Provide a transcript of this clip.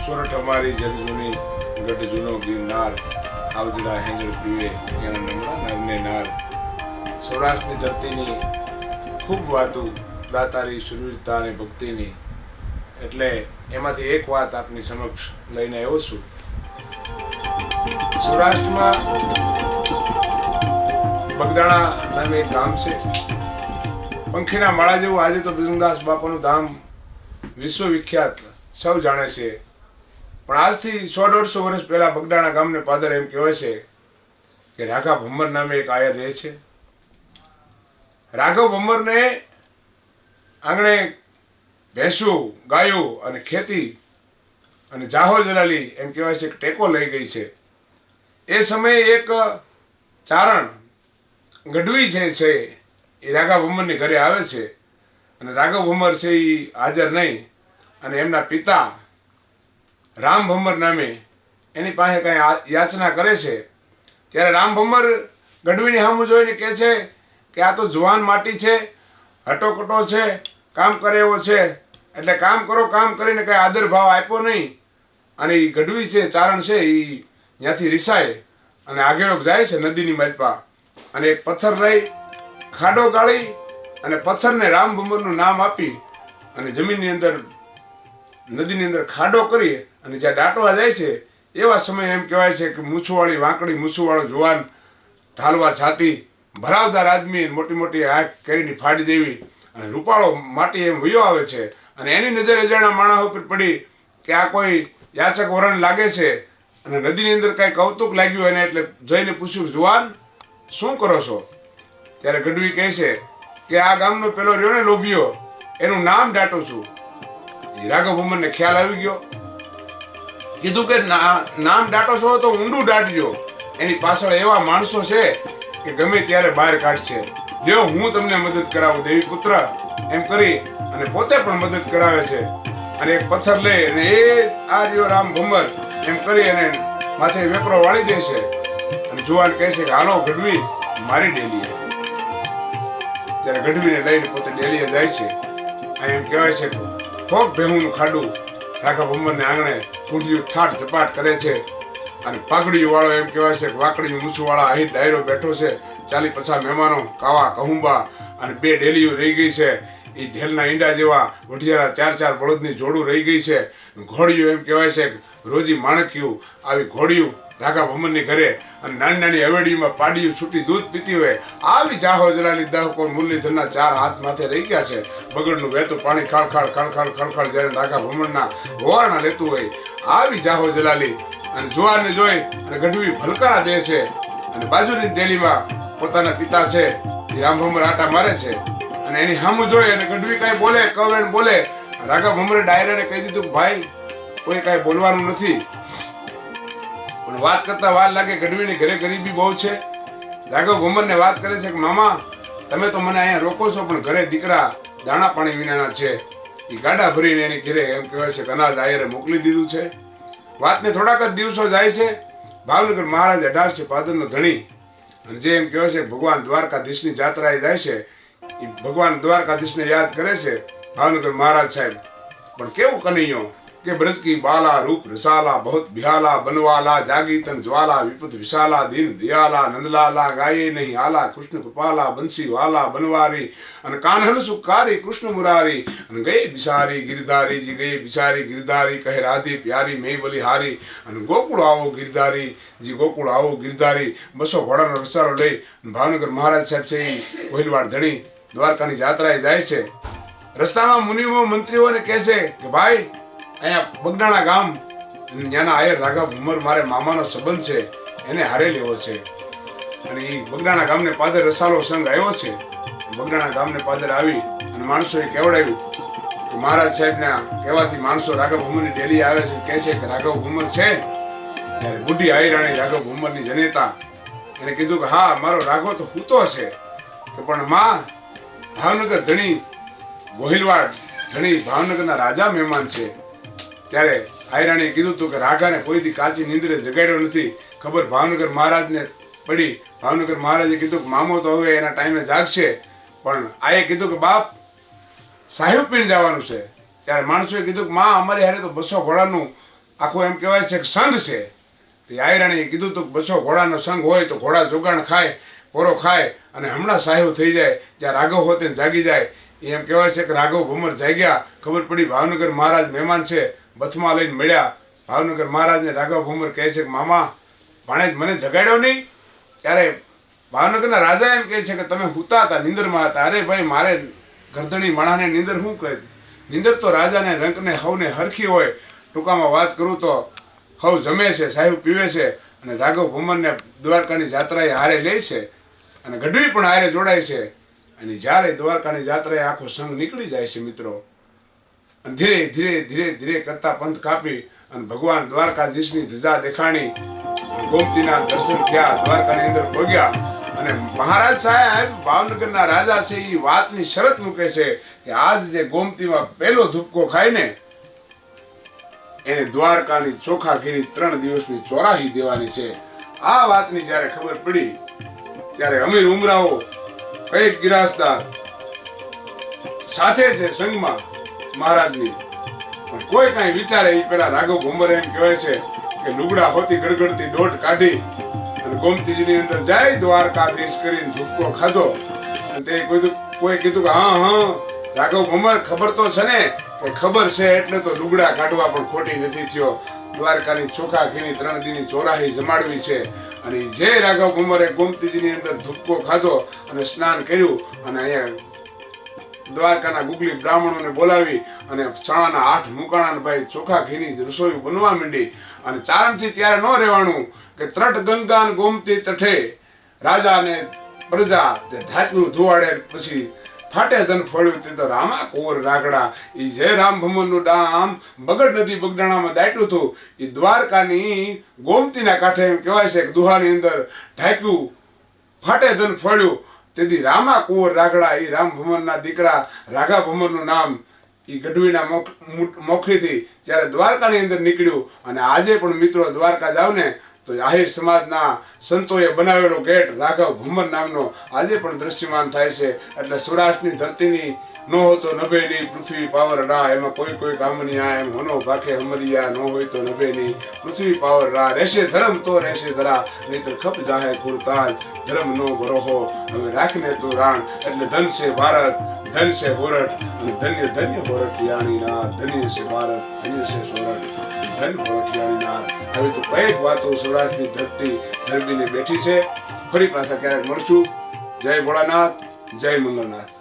સોરઠ અમારી જગજૂની ગઢ જૂનો ગિરનાર આવજડા હેંગળ પીવે એના નમણા નરને નાર. સૌરાષ્ટ્રની ધરતીની ખૂબ વાતો દાતારી શુરવીરતા અને ભક્તિની, એટલે એમાંથી એક વાત આપની સમક્ષ લઈને આવ્યો છું. સૌરાષ્ટ્રમાં બગદાણા નામે એક ગામ છે. પંખીના માળા જેવું આજે તો બિરંદાસ બાપાનું ધામ વિશ્વવિખ્યાત સૌ જાણે છે. પણ આજથી 100-150 વર્ષ પહેલા બગદાણા ગામને પાદર એમ કહેવાય છે કે રાઘા ભમ્મર નામે એક આયર રહે છે. રાઘવ ભમ્મરને આંગણે ભેંસું, ગાયો અને ખેતી અને જાહો જલાલી એમ કહેવાય છે કે ટેકો લઈ ગઈ છે. એ સમયે એક ચારણ ગઢવી છે એ રાઘવ ભમ્મરની ઘરે આવે છે અને રાઘવ ભમ્મર છે એ હાજર નહીં અને એમના પિતા રામ ભમ્મર નામે એની પાસે કાંઈ યાચના કરે છે. ત્યારે રામ ભમ્મર ગઢવીની સામું જોઈને કહે છે કે આ તો જુવાન માટી છે, હટોકટો છે, કામ કરે એવો છે, એટલે કામ કરો. કામ કરીને કાંઈ આદર ભાવ આપ્યો નહીં અને એ ગઢવી છે ચારણ છે એ ત્યાંથી રિસાય અને આગેરોક જાય છે નદીની માલપા અને એક પથ્થર લઈ ખાડો ગાળી અને પથ્થરને રામ ભમ્મરનું નામ આપી અને જમીનની અંદર નદીની અંદર ખાડો કરી અને જ્યાં દાટવા જાય છે એવા સમયે એમ કહેવાય છે કે મૂછવાળી વાંકડી મૂછવાળો જુવાન, ઢાલવા છાતી, ભરાવદાર આદમી, મોટી મોટી આંખ કરીને ફાડી દેવી અને રૂપાળો માટી એમ વયો આવે છે અને એની નજર અજાણા માણસ ઉપર પડી કે આ કોઈ યાચક વરણ લાગે છે અને નદીની અંદર કાંઈ કૌતુક લાગ્યું એને એટલે જઈને પૂછ્યું, જુવાન શું કરો છો? ત્યારે ગઢવી કહે છે કે આ ગામનો પેલો રહ્યો ને લોભિયો, એનું નામ દાટું છું. રાઘવ ભમ્મરને ખ્યાલ આવી ગયો. કીધું કે નામ દાટો છો તો ઊંડું દાટજો, એની પાછળ એવા માણસો છે કે ગમે ત્યારે બહાર કાઢશે. લ્યો હું તમને મદદ કરાવું દેવી પુત્ર એમ કરી અને પોતે પણ મદદ કરાવે છે અને એક પથ્થર લઈ અને એ આ રહ્યો રામ ભમ્મર એમ કરી અને માથે વેકરો વાળી દે છે અને જુવાન કહે છે કે હાલો ગઢવી મારી ડેલીએ. ત્યારે ગઢવીને લઈને પોતે ડેલીએ જાય છે. આ એમ કહેવાય છે કે ફોક ભેહુંનું ખાડું રાઘવ ભમ્મરને આંગણે કુંડિયું થાટ ઝપાટ કરે છે અને પાઘડીયું વાળો એમ કહેવાય છે કે વાકડીયું મૂછવાળા અહીં ડાયરો બેઠો છે. 40-50 મહેમાનો, કાવા કહુંબા અને 2 ડેલીઓ રહી ગઈ છે. એ ઢેલના ઈંડા જેવા વઢિયારા 4-4 બળદની જોડું રહી ગઈ છે. ઘોડિયું એમ કહેવાય છે રોજી માણક્યું આવી ઘોડિયું રાઘવ ભમ્મરની ઘરે અને નાની નાની હવેડીમાં પાડીયું છૂટી દૂધ પીતી હોય આવી જાહો જલાલી દહકો મુરલીધરના 4 હાથ માથે રહી ગયા છે. બગડનું વહેતું પાણી ખળખળ ખળખળ ખળખળ જ્યારે રાઘવ ભમ્મરના હોવાના લેતું હોય આવી જાહો જલાલી અને જુવારને જોઈ અને ગઢવી ભલકારા દે છે અને બાજુની ડેલીમાં પોતાના પિતા છે એ રામ ભમ્મર આટા મારે છે અને એની સામું જોઈ અને ગઢવી કાંઈ બોલે કવેણ બોલે. રાઘવ ભમ્મરે ડાયરાને કહી દીધું કે ભાઈ કોઈ કાંઈ બોલવાનું નથી. પણ વાત કરતા વાર લાગે. ગઢવીની ઘરે ગરીબી બહુ છે. રાઘવ ભમ્મરને વાત કરે છે કે મામા તમે તો મને અહીંયા રોકો છો પણ ઘરે દીકરા દાણા પાણી વિનાના છે. એ ગાડા ભરીને એની ઘરે એમ કહેવાય છે કે અનાજ આયરે મોકલી દીધું છે. વાતને થોડાક જ દિવસો જાય છે. ભાવનગર મહારાજ 18 ભાદરનો ધણી અને જે એમ કહેવાય છે ભગવાન દ્વારકાધીશની જાત્રાએ જાય છે એ ભગવાન દ્વારકાધીશને યાદ કરે છે ભાવનગર મહારાજ સાહેબ. પણ કેવું કનૈયો કે ब्रज की बाला रूप रसाला बहुत बिहाला बनवाला जागी तन ज्वाला विपत विशाला दीन दयाला नंदलाला गाये नहीं आला कृष्ण कृपाला बंसी वाला बनवारी अन कान्हन सुकारी कृष्ण मुरारी अन गए बिसारी गिरधारी जी गए बिसारी गिरधारी कहे राधे प्यारी मैं बलिहारी अन गोकुल आओ गिरधारी जी गोकुल आओ गिरधारी. 200 घोड़ाનો રસાલો લઈ ભાવનગર મહારાજ સાહેબ છે એ વહેલવાડ ધણી દ્વારકાની જાત્રાએ જાય છે. રસ્તામાં મુનિઓ મંત્રીઓને કહે છે કે ભાઈ અહીંયા બગદાણા ગામ ત્યાંના આયર રાઘવ ભમ્મર મારે મામાનો સંબંધ છે એને હારે લેવો છે અને એ બગદાણા ગામને પાદર રસાલો સંઘ આવ્યો છે. બગદાણા ગામને પાદર આવી અને માણસોએ કહેવડાવ્યું કે મહારાજ સાહેબના કહેવાથી માણસો રાઘવ ભમ્મરની ડેલી આવે છે કહે છે કે રાઘવ ભમ્મર છે. ત્યારે બુઢી આયરાણી રાઘવ ભમ્મરની જનેતા એને કીધું કે હા મારો રાઘવ તો હૂતો છે કે પણ માં ભાવનગર ધણી ગોહિલવાડ ધણી ભાવનગરના રાજા મહેમાન છે. ત્યારે આયરાણીએ કીધું હતું કે રાઘાને કોઈથી કાચી નીંદરે જગાડ્યો નથી. ખબર ભાવનગર મહારાજને પડી. ભાવનગર મહારાજે કીધું કે મામો તો હવે એના ટાઈમે જાગશે પણ આએ કીધું કે બાપ સાહેબ પીને જવાનું છે. ત્યારે માણસોએ કીધું કે માં અમારી હારે તો 200 ઘોડાનું આખો એમ કહેવાય છે કે સંઘ છે. તે આયરાણીએ કીધું હતું કે 200 ઘોડાનો સંઘ હોય તો ઘોડા જોગાણ ખાય, પોરો ખાય અને હમણાં સાહેબ થઈ જાય. જ્યાં રાઘવ હોતે જાગી જાય. એમ કહેવાય છે કે રાઘવ ભમર જાગ્યા, ખબર પડી ભાવનગર મહારાજ મહેમાન છે, બથમાં લઈને મળ્યા. ભાવનગર મહારાજને રાઘવ ભમર કહે છે કે મામા ભાણેજ મને જગાડ્યો નહીં. ત્યારે ભાવનગરના રાજા એમ કહે છે કે તમે સૂતા હતા, નિંદરમાં હતા. અરે ભાઈ મારે ગરદણી માણાને નિંદર શું કહે? નિંદર તો રાજાને રંકને હવને હરખી હોય. ટૂંકામાં વાત કરું તો હવ જમે છે, સાહેબ પીવે છે અને રાઘવ ભમરને દ્વારકાની જાત્રાએ હારે લે છે અને ગઢવી પણ હારે જોડાય છે. અને જ્યારે દ્વારકાની જાત્રાએ આખો સંઘ નીકળી જાય છે મિત્રો, અને ધીરે ધીરે ધીરે ધીરે કરતા પંથ કાપી અને ભગવાન દ્વારકાધીશની ધજા દેખાણી, ગોમતીના દર્શન થયા, દ્વારકાની અંદર પહોંચ્યા. અને મહારાજ સાહેબ ભાવનગરના રાજા છે એ વાતની શરત મૂકે છે કે આજ જે ગોમતીમાં પહેલો ધુપકો ખાય ને એને દ્વારકાની ચોખા ઘીની 3 દિવસની ચોરાહી દેવાની છે. આ વાતની જ્યારે ખબર પડી ત્યારે અમીર ઉમરાઓ કઈક ગિરાસદાર સાથે છે સંઘમાં મહારાજની, પણ કોઈ કાંઈ વિચારે એ પેલા રાઘવ ભમર એમ કહેવાય છે કે લુગડા હોતી ગડગડતી દોટ કાઢી અને ગોમતીજીની અંદર જાય દ્વારકાધીશ કરીને ધુપકો ખાધો. અને તે કોઈ કીધું કે હા રાઘવ ભમર ખબર તો છે ને? કે ખબર છે એટલે તો લુગડા કાઢવા પણ ખોટી નથી થયો. દ્વારકાની ચોખા ઘીની 3 દીની ચોરાહી જમાડવી છે. અને જે રાઘવ ભમરે ગોમતીજીની અંદર ધુપકો ખાધો અને સ્નાન કર્યું અને અહીંયા દ્વારકાના ગુગલી બ્રાહ્મણોને બોલાવી અને ચણાના 8 મુકાણા ભાઈ ચોખા ઘીની રસોઈ બનવા માંડી. અને ચારણથી ત્યારે ન રહેવાનું કે ત્રટ ગંગા અને ગોમતી તઠે રાજા ને પ્રજા તે ઢાંકનું ધુવાડે પછી ફાટે ધન ફળ્યું તે તો રામા કોર રાગડા. એ જે રામ ભમરનું ડામ બગડ નદી બગડાણામાં દાટ્યું હતું એ દ્વારકાની ગોમતીના કાંઠે એમ કહેવાય છે કે દુહાની અંદર ઢાંક્યું, ફાટે ધન ફળ્યું. તેથી રામા કુંવર રાગડા એ રામ ભમરના દીકરા રાઘા ભમરનું નામ એ ગઢવીના મોખીથી ત્યારે દ્વારકાની અંદર નીકળ્યું. અને આજે પણ મિત્રો દ્વારકા જાવ ને તો આહિર સમાજના સંતોએ બનાવેલો ગેટ રાઘવ ભમર નામનો આજે પણ દ્રશ્યમાન થાય છે. એટલે સૌરાષ્ટ્રની ધરતીની નો હોતો નભે નહીં પૃથ્વી પાવર રા, એમાં કોઈ કામની આ એમ હોનો ભાખે હમરિયા, નો હોય તો નભે નહીં પૃથ્વી પાવર રા. રહેશે ધર્મ તો રહેશે ધરા, નહીતર ખપ જાહે ખુરતાજ, ધર્મ નો ભરોહો હવે રાખને તું રાણ. એટલે ધન છે ભારત, ધન છે હોરઠ અને ધન્ય ધન્ય હોરઠિયાણી નાર. ધન્ય છે ભારત, ધન્ય છે સોરઠ, ધન હોરઠિયાણી નાર. હવે તો કઈક વાતો સૌરાષ્ટ્રની ધરતી ધરબીને બેઠી છે. ફરી પાછા ક્યારેક મળશું. જય ભોળાનાથ, જય મંગલનાથ.